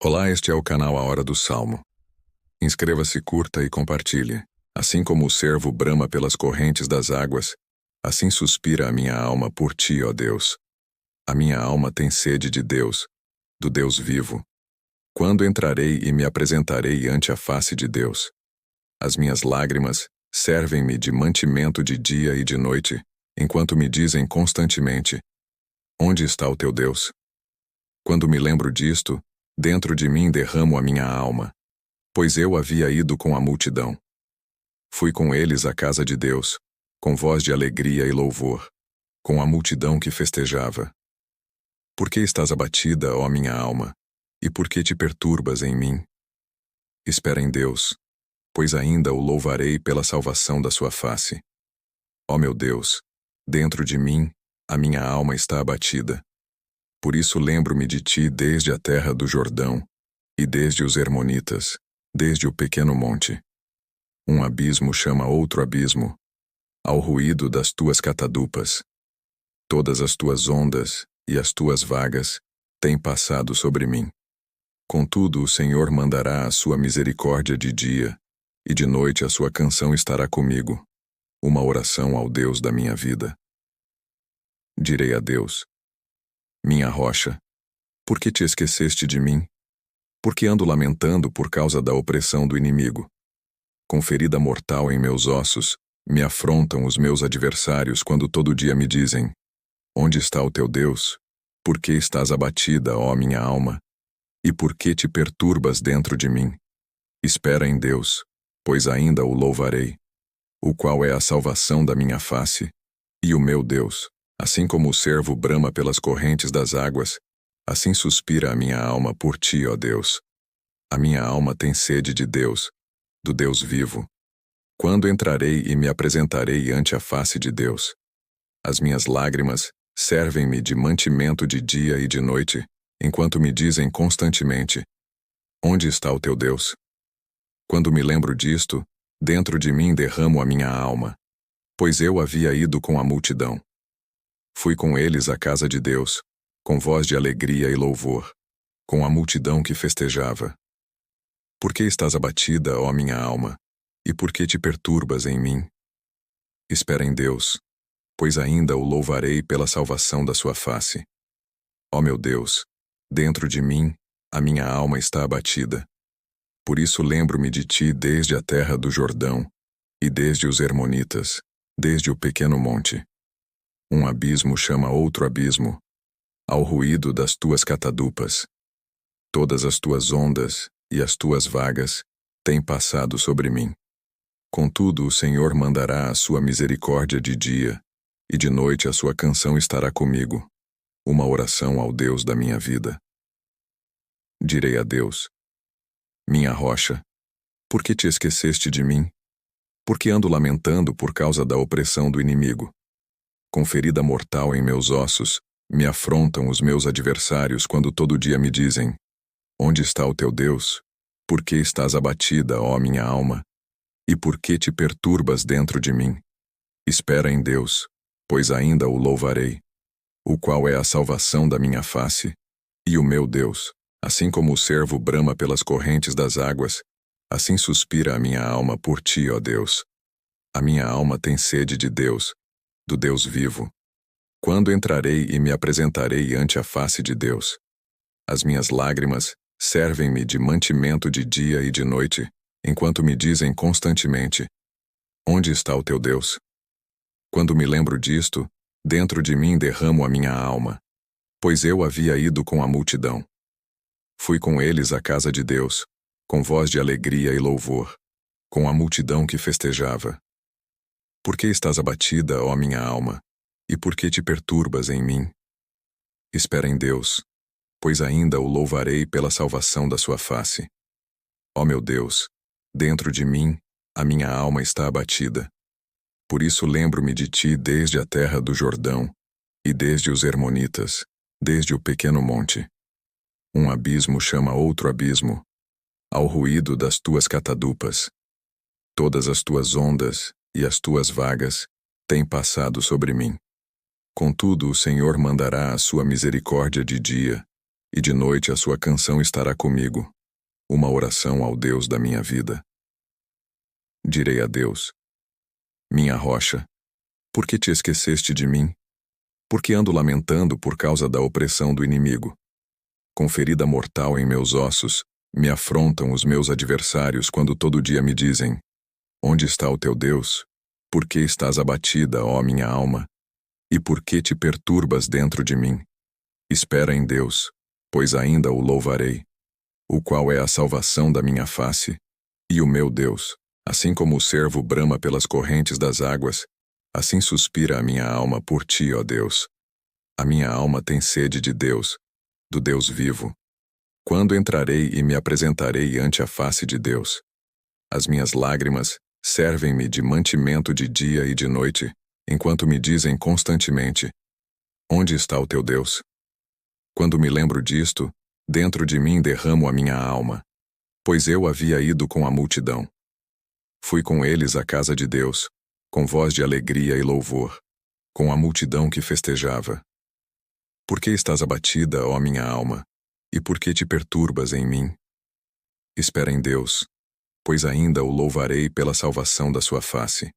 Olá, este é o canal A Hora do Salmo. Inscreva-se, curta e compartilhe. Assim como o cervo brama pelas correntes das águas, assim suspira a minha alma por ti, ó Deus. A minha alma tem sede de Deus, do Deus vivo. Quando entrarei e me apresentarei ante a face de Deus? As minhas lágrimas servem-me de mantimento de dia e de noite, enquanto me dizem constantemente: onde está o teu Deus? Quando me lembro disto, dentro de mim derramo a minha alma, pois eu havia ido com a multidão. Fui com eles à casa de Deus, com voz de alegria e louvor, com a multidão que festejava. Por que estás abatida, ó minha alma, e por que te perturbas em mim? Espera em Deus, pois ainda o louvarei pela salvação da sua face. Ó meu Deus, dentro de mim, a minha alma está abatida. Por isso lembro-me de ti desde a terra do Jordão, e desde os Hermonitas, desde o pequeno monte. Um abismo chama outro abismo, ao ruído das tuas catadupas. Todas as tuas ondas e as tuas vagas têm passado sobre mim. Contudo, o Senhor mandará a sua misericórdia de dia, e de noite a sua canção estará comigo, uma oração ao Deus da minha vida. Direi a Deus: minha rocha, por que te esqueceste de mim? Porque ando lamentando por causa da opressão do inimigo. Com ferida mortal em meus ossos, me afrontam os meus adversários quando todo dia me dizem: onde está o teu Deus? Por que estás abatida, ó minha alma? E por que te perturbas dentro de mim? Espera em Deus, pois ainda o louvarei, o qual é a salvação da minha face, e o meu Deus. Assim como o cervo brama pelas correntes das águas, assim suspira a minha alma por ti, ó Deus. A minha alma tem sede de Deus, do Deus vivo. Quando entrarei e me apresentarei ante a face de Deus? As minhas lágrimas servem-me de mantimento de dia e de noite, enquanto me dizem constantemente: onde está o teu Deus? Quando me lembro disto, dentro de mim derramo a minha alma, pois eu havia ido com a multidão. Fui com eles à casa de Deus, com voz de alegria e louvor, com a multidão que festejava. Por que estás abatida, ó minha alma, e por que te perturbas em mim? Espera em Deus, pois ainda o louvarei pela salvação da sua face. Ó meu Deus, dentro de mim, a minha alma está abatida. Por isso lembro-me de ti desde a terra do Jordão, e desde os Hermonitas, desde o pequeno monte. Um abismo chama outro abismo, ao ruído das tuas catadupas. Todas as tuas ondas e as tuas vagas têm passado sobre mim. Contudo, o Senhor mandará a sua misericórdia de dia, e de noite a sua canção estará comigo, uma oração ao Deus da minha vida. Direi a Deus: minha rocha, por que te esqueceste de mim? Porque ando lamentando por causa da opressão do inimigo. Com ferida mortal em meus ossos, me afrontam os meus adversários quando todo dia me dizem: onde está o teu Deus? Por que estás abatida, ó minha alma? E por que te perturbas dentro de mim? Espera em Deus, pois ainda o louvarei, o qual é a salvação da minha face, e o meu Deus. Assim como o cervo brama pelas correntes das águas, assim suspira a minha alma por ti, ó Deus. A minha alma tem sede de Deus, do Deus vivo. Quando entrarei e me apresentarei ante a face de Deus? As minhas lágrimas servem-me de mantimento de dia e de noite, enquanto me dizem constantemente: onde está o teu Deus? Quando me lembro disto, dentro de mim derramo a minha alma, pois eu havia ido com a multidão. Fui com eles à casa de Deus, com voz de alegria e louvor, com a multidão que festejava. Por que estás abatida, ó minha alma, e por que te perturbas em mim? Espera em Deus, pois ainda o louvarei pela salvação da sua face. Ó meu Deus, dentro de mim, a minha alma está abatida. Por isso lembro-me de ti desde a terra do Jordão, e desde os Hermonitas, desde o pequeno monte. Um abismo chama outro abismo, ao ruído das tuas catadupas. Todas as tuas ondas e as tuas vagas têm passado sobre mim. Contudo, o Senhor mandará a sua misericórdia de dia, e de noite a sua canção estará comigo, uma oração ao Deus da minha vida. Direi a Deus: minha rocha, por que te esqueceste de mim? Porque ando lamentando por causa da opressão do inimigo. Com ferida mortal em meus ossos, me afrontam os meus adversários quando todo dia me dizem: onde está o teu Deus? Por que estás abatida, ó minha alma? E por que te perturbas dentro de mim? Espera em Deus, pois ainda o louvarei, o qual é a salvação da minha face, e o meu Deus. Assim como o cervo brama pelas correntes das águas, assim suspira a minha alma por ti, ó Deus. A minha alma tem sede de Deus, do Deus vivo. Quando entrarei e me apresentarei ante a face de Deus? As minhas lágrimas servem-me de mantimento de dia e de noite, enquanto me dizem constantemente: onde está o teu Deus? Quando me lembro disto, dentro de mim derramo a minha alma, pois eu havia ido com a multidão. Fui com eles à casa de Deus, com voz de alegria e louvor, com a multidão que festejava. Por que estás abatida, ó minha alma, e por que te perturbas em mim? Espera em Deus, pois ainda o louvarei pela salvação da sua face.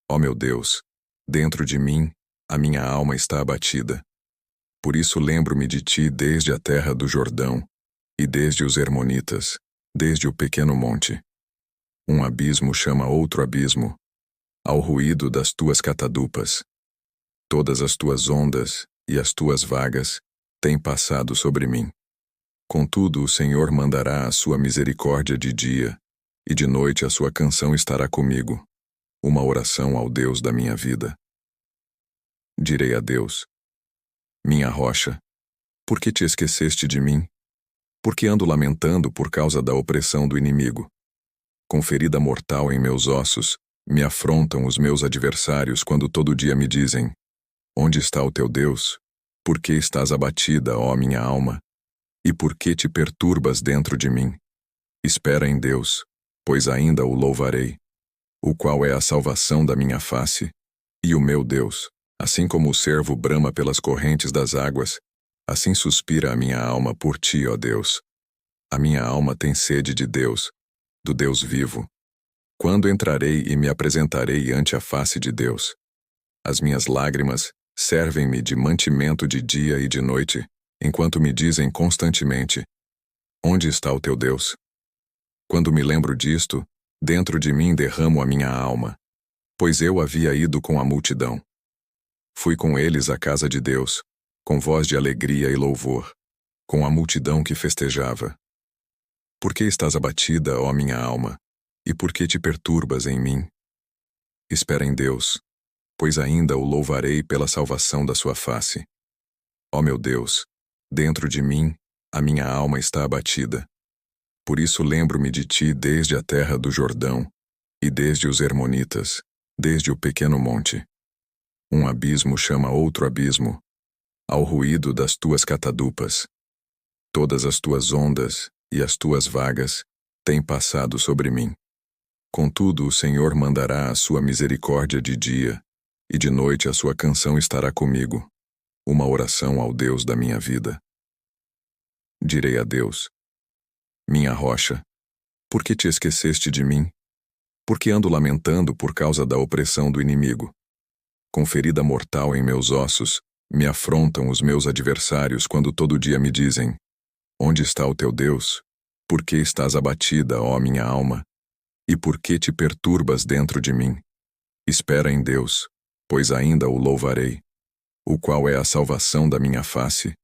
Ó meu Deus, dentro de mim, a minha alma está abatida. Por isso lembro-me de ti desde a terra do Jordão, e desde os Hermonitas, desde o pequeno monte. Um abismo chama outro abismo, ao ruído das tuas catadupas. Todas as tuas ondas e as tuas vagas têm passado sobre mim. Contudo, o Senhor mandará a sua misericórdia de dia, e de noite a sua canção estará comigo, uma oração ao Deus da minha vida. Direi a Deus: minha rocha, por que te esqueceste de mim? Porque ando lamentando por causa da opressão do inimigo. Com ferida mortal em meus ossos, me afrontam os meus adversários quando todo dia me dizem: onde está o teu Deus? Por que estás abatida, ó minha alma? E por que te perturbas dentro de mim? Espera em Deus, pois ainda o louvarei, o qual é a salvação da minha face, e o meu Deus. Assim como o cervo brama pelas correntes das águas, assim suspira a minha alma por ti, ó Deus. A minha alma tem sede de Deus, do Deus vivo. Quando entrarei e me apresentarei ante a face de Deus? As minhas lágrimas servem-me de mantimento de dia e de noite, enquanto me dizem constantemente: onde está o teu Deus? Quando me lembro disto, dentro de mim derramo a minha alma, pois eu havia ido com a multidão. Fui com eles à casa de Deus, com voz de alegria e louvor, com a multidão que festejava. Por que estás abatida, ó minha alma, e por que te perturbas em mim? Espera em Deus, pois ainda o louvarei pela salvação da sua face. Ó meu Deus, dentro de mim, a minha alma está abatida. Por isso lembro-me de ti desde a terra do Jordão, e desde os Hermonitas, desde o pequeno monte. Um abismo chama outro abismo, ao ruído das tuas catadupas. Todas as tuas ondas e as tuas vagas têm passado sobre mim. Contudo, o Senhor mandará a sua misericórdia de dia, e de noite a sua canção estará comigo, uma oração ao Deus da minha vida. Direi a Deus: minha rocha, por que te esqueceste de mim? Porque ando lamentando por causa da opressão do inimigo. Com ferida mortal em meus ossos, me afrontam os meus adversários quando todo dia me dizem: onde está o teu Deus? Por que estás abatida, ó minha alma? E por que te perturbas dentro de mim? Espera em Deus, pois ainda o louvarei, o qual é a salvação da minha face,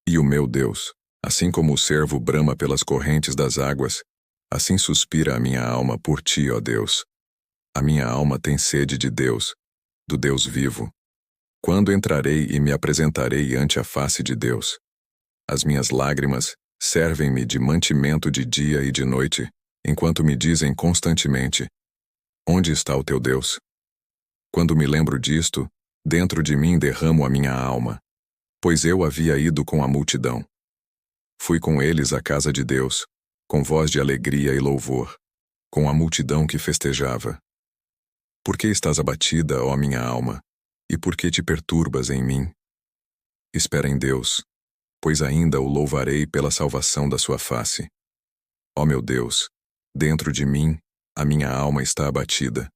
e o meu Deus. Assim como o cervo brama pelas correntes das águas, assim suspira a minha alma por ti, ó Deus. A minha alma tem sede de Deus, do Deus vivo. Quando entrarei e me apresentarei ante a face de Deus? As minhas lágrimas servem-me de mantimento de dia e de noite, enquanto me dizem constantemente: onde está o teu Deus? Quando me lembro disto, dentro de mim derramo a minha alma, pois eu havia ido com a multidão. Fui com eles à casa de Deus, com voz de alegria e louvor, com a multidão que festejava. Por que estás abatida, ó minha alma, e por que te perturbas em mim? Espera em Deus, pois ainda o louvarei pela salvação da sua face. Ó meu Deus, dentro de mim, a minha alma está abatida.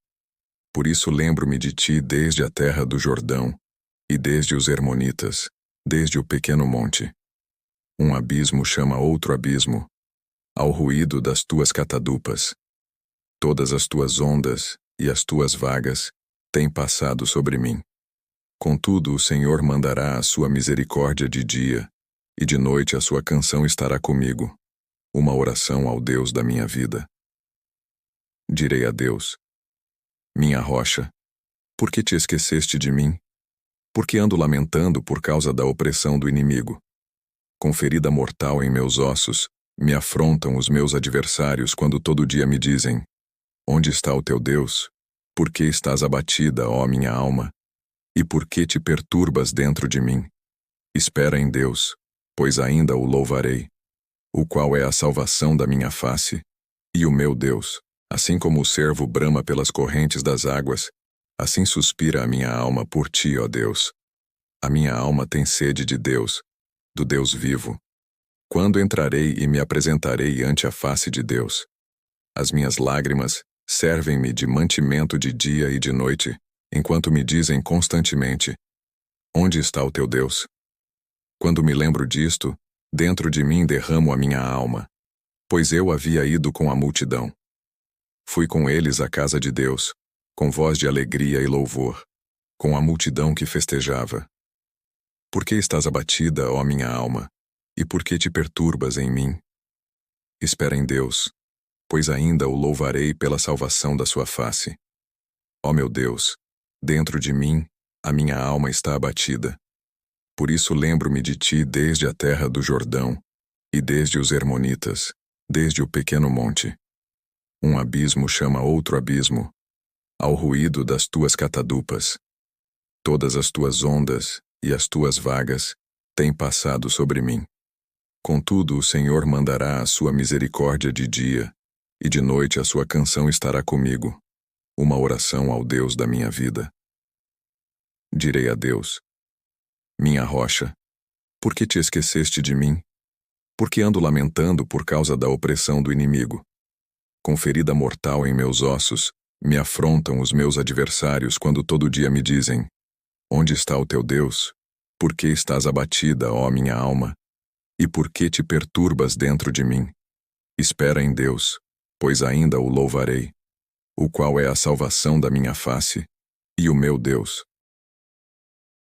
Por isso lembro-me de ti desde a terra do Jordão, e desde os Hermonitas, desde o pequeno monte. Um abismo chama outro abismo, ao ruído das tuas catadupas. Todas as tuas ondas e as tuas vagas têm passado sobre mim. Contudo, o Senhor mandará a sua misericórdia de dia, e de noite a sua canção estará comigo, uma oração ao Deus da minha vida. Direi a Deus: minha rocha, por que te esqueceste de mim? Porque ando lamentando por causa da opressão do inimigo. Com ferida mortal em meus ossos, me afrontam os meus adversários quando todo dia me dizem: onde está o teu Deus? Por que estás abatida, ó minha alma? E por que te perturbas dentro de mim? Espera em Deus, pois ainda o louvarei, o qual é a salvação da minha face, e o meu Deus. Assim como o cervo brama pelas correntes das águas, assim suspira a minha alma por ti, ó Deus. A minha alma tem sede de Deus, do Deus vivo. Quando entrarei e me apresentarei ante a face de Deus? As minhas lágrimas servem-me de mantimento de dia e de noite, enquanto me dizem constantemente: onde está o teu Deus? Quando me lembro disto, dentro de mim derramo a minha alma, pois eu havia ido com a multidão. Fui com eles à casa de Deus, com voz de alegria e louvor, com a multidão que festejava. Por que estás abatida, ó minha alma, e por que te perturbas em mim? Espera em Deus, pois ainda o louvarei pela salvação da sua face. Ó meu Deus, dentro de mim, a minha alma está abatida. Por isso lembro-me de ti desde a terra do Jordão, e desde os Hermonitas, desde o pequeno monte. Um abismo chama outro abismo, ao ruído das tuas catadupas. Todas as tuas ondas e as tuas vagas têm passado sobre mim. Contudo, o Senhor mandará a sua misericórdia de dia, e de noite a sua canção estará comigo, uma oração ao Deus da minha vida. Direi a Deus: minha rocha, por que te esqueceste de mim? Porque ando lamentando por causa da opressão do inimigo. Com ferida mortal em meus ossos, me afrontam os meus adversários quando todo dia me dizem: onde está o teu Deus? Por que estás abatida, ó minha alma? E por que te perturbas dentro de mim? Espera em Deus, pois ainda o louvarei, o qual é a salvação da minha face, e o meu Deus.